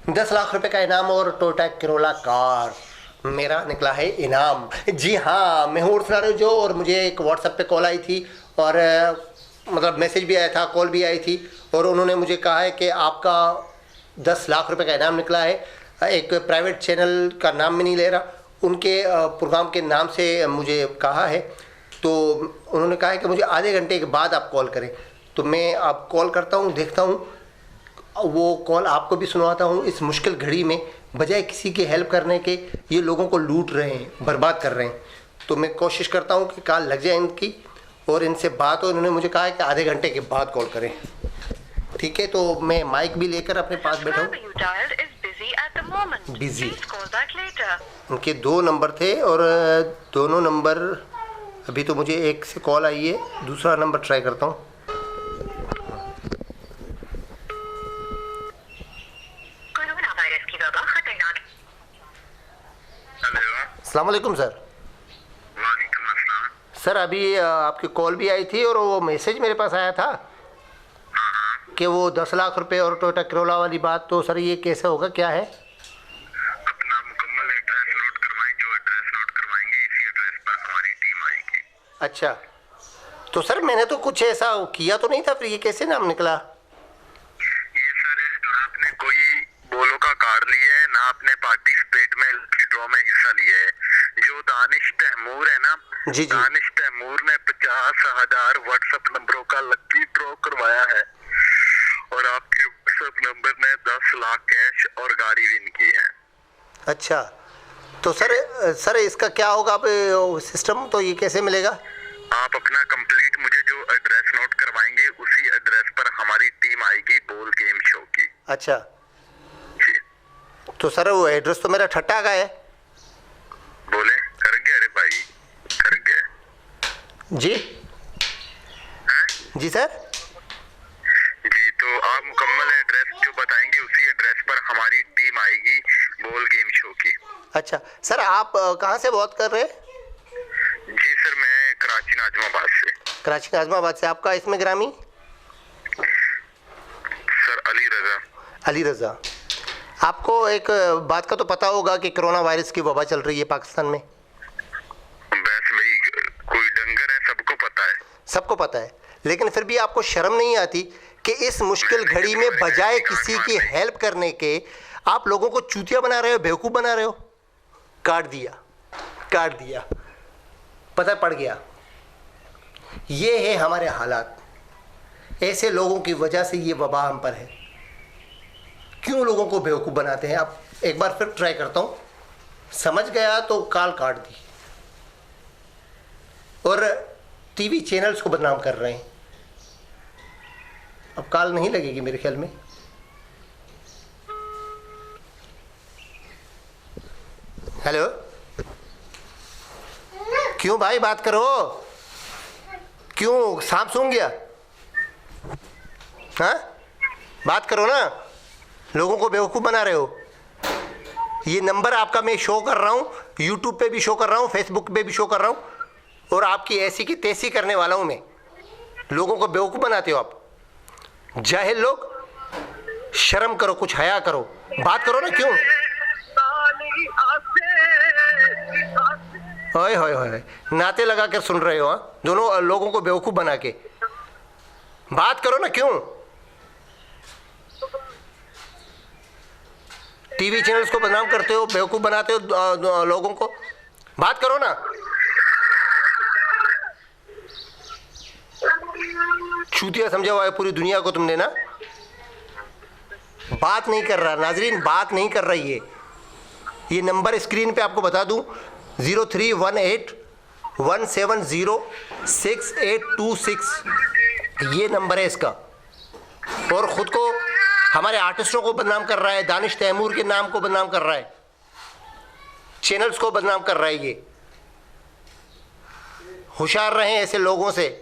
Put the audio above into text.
10 लाख रुपए का इनाम और टोयोटा करोला कार मेरा निकला है इनाम। जी हाँ, मैं हूँ सुना जो, और मुझे एक व्हाट्सएप पे कॉल आई थी और मतलब मैसेज भी आया था, कॉल भी आई थी, और उन्होंने मुझे कहा है कि आपका 10 लाख रुपए का इनाम निकला है। एक प्राइवेट चैनल का नाम में नहीं ले रहा, उनके प्रोग्राम के नाम से मुझे कहा है। तो उन्होंने कहा है कि मुझे आधे घंटे के बाद आप कॉल करें। तो मैं आप कॉल करता हूँ, देखता हूँ, वो कॉल आपको भी सुनवाता हूँ। इस मुश्किल घड़ी में बजाय किसी की हेल्प करने के ये लोगों को लूट रहे हैं, बर्बाद कर रहे हैं। तो मैं कोशिश करता हूँ कि कॉल लग जाए इनकी और इनसे बात हो। इन्होंने मुझे कहा है कि आधे घंटे के बाद कॉल करें। ठीक है, तो मैं माइक भी लेकर अपने पास बैठा हूँ। बिजी। उनके 2 नंबर थे और दोनों नंबर, अभी तो मुझे एक से कॉल आई है, दूसरा नंबर ट्राई करता हूँ। अस्सलाम वालेकुम सर। वालेकुम अस्सलाम। सर अभी आपकी कॉल भी आई थी और वो मैसेज मेरे पास आया था कि वो 10 लाख रुपए और टोयोटा करोला वाली बात। तो सर ये कैसे होगा, क्या है? अपना मुकम्मल एड्रेस नोट करवाएं, जो एड्रेस नोट करवाएंगे इसी एड्रेस पर हमारी टीम आएगी। अच्छा, तो सर मैंने तो कुछ ऐसा किया तो नहीं था, फिर ये कैसे नाम निकला? ये सर, ना आपने कोई बोलो का कार्ड लिया है, ना आपने पार्टिसिपेट में लकी ड्रॉ में हिस्सा लिया है। जो दानिश तैमूर है ना, जी। दानिश तैमूर ने 50,000 व्हाट्सएप नंबरों का लकी ड्रॉ करवाया है और आपके व्हाट्सएप नंबर ने 10 लाख कैश और गाड़ी विन की है। अच्छा, तो सर इसका क्या होगा अब सिस्टम, तो ये कैसे मिलेगा? आप अपना कंप्लीट मुझे जो एड्रेस नोट करवाएंगे उसी एड्रेस पर हमारी टीम आएगी बोल गेम शो की। अच्छा, जी। तो सर वो एड्रेस तो मेरा ठट्टा का है। बोले कर गए? अरे भाई कर गए। जी हैं? जी सर। जी, तो आप मुकम्मल एड्रेस जो बताएंगे उसी एड्रेस पर हमारी टीम आएगी बोल गेम शो की। अच्छा सर, आप कहाँ से बात कर रहे हैं? जी सर, मैं कराची नाजमाबाद से। कराची नाजमाबाद से। आपका इसमें ग्रामी? सर अली रजा। अली रज़ा। आपको एक बात का तो पता होगा कि कोरोना वायरस की वबा चल रही है पाकिस्तान में। बस भाई, कोई डंगर है, सबको पता है। सबको पता है, लेकिन फिर भी आपको शर्म नहीं आती कि इस मुश्किल घड़ी में बजाय किसी की हेल्प करने के आप लोगों को चूतिया बना रहे हो, बेवकूफ़ बना रहे हो। काट दिया, पता पड़ गया। ये है हमारे हालात। ऐसे लोगों की वजह से ये वबा हम पर है। क्यों लोगों को बेवकूफ़ बनाते हैं? आप एक बार फिर ट्राई करता हूँ, समझ गया तो काल काट दी। और टीवी चैनल्स को बदनाम कर रहे हैं। अब काल नहीं लगेगी मेरे ख्याल में। हेलो, क्यों भाई बात करो? क्यों सांप सूंघ गया? हाँ, बात करो ना। लोगों को बेवकूफ़ बना रहे हो। ये नंबर आपका मैं शो कर रहा हूँ, यूट्यूब पे भी शो कर रहा हूँ, फेसबुक पे भी शो कर रहा हूँ, और आपकी ऐसी की तैसी करने वाला हूँ मैं। लोगों को बेवकूफ़ बनाते हो आप, जाहिल लोग। शर्म करो, कुछ हया करो, बात करो ना। क्यों? ओए होए होए, नाते लगा कर सुन रहे हो? हाँ, दोनों लोगों को बेवकूफ़ बना के बात करो ना। क्यों? टीवी चैनल्स को बदनाम करते हो, बेवकूफ़ बनाते हो लोगों को। बात करो ना। चूतिया समझा हुआ है पूरी दुनिया को तुमने ना। बात नहीं कर रहा नाजरीन, बात नहीं कर रही है। ये नंबर स्क्रीन पे आपको बता दूं, 0318-170-6826। ये नंबर है इसका। और ख़ुद को हमारे आर्टिस्टों को बदनाम कर रहा है, दानिश तैमूर के नाम को बदनाम कर रहा है, चैनल्स को बदनाम कर रहा है। ये होशियार रहें ऐसे लोगों से।